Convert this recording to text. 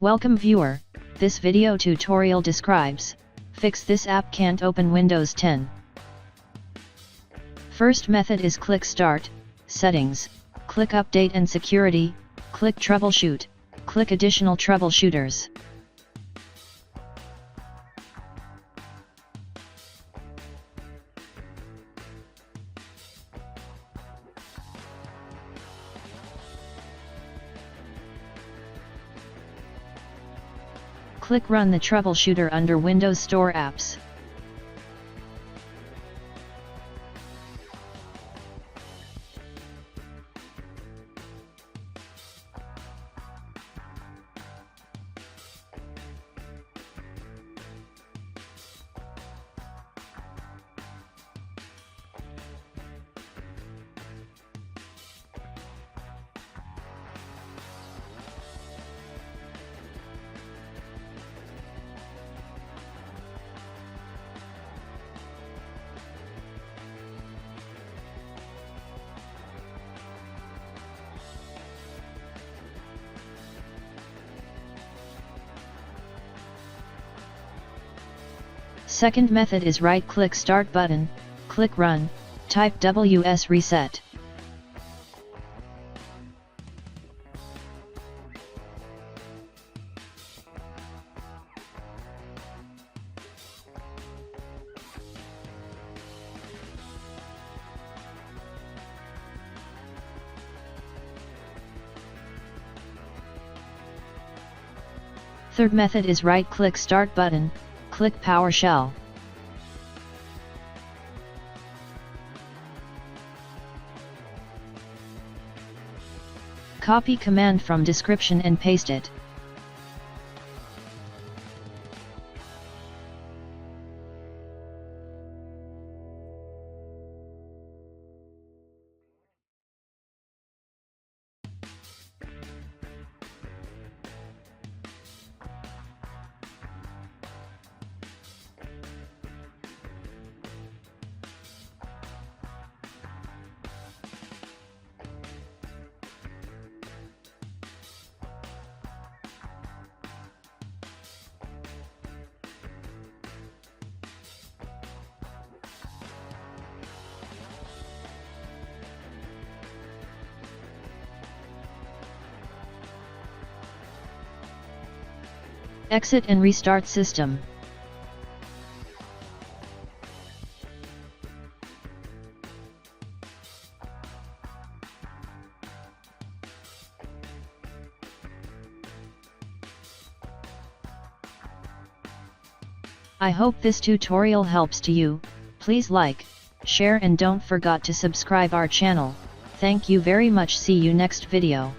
Welcome viewer, this video tutorial describes, fix this app can't open Windows 10. First method is click Start, Settings, click Update and Security, click Troubleshoot, click Additional Troubleshooters. Click Run the Troubleshooter under Windows Store Apps. Second method is right-click Start button, click Run, type WS Reset. Third method is right-click Start button, click PowerShell. Copy command from description and paste it. Exit and restart system. I hope this tutorial helps to you. Please like, share and don't forget to subscribe our channel. Thank you very much. See you next video.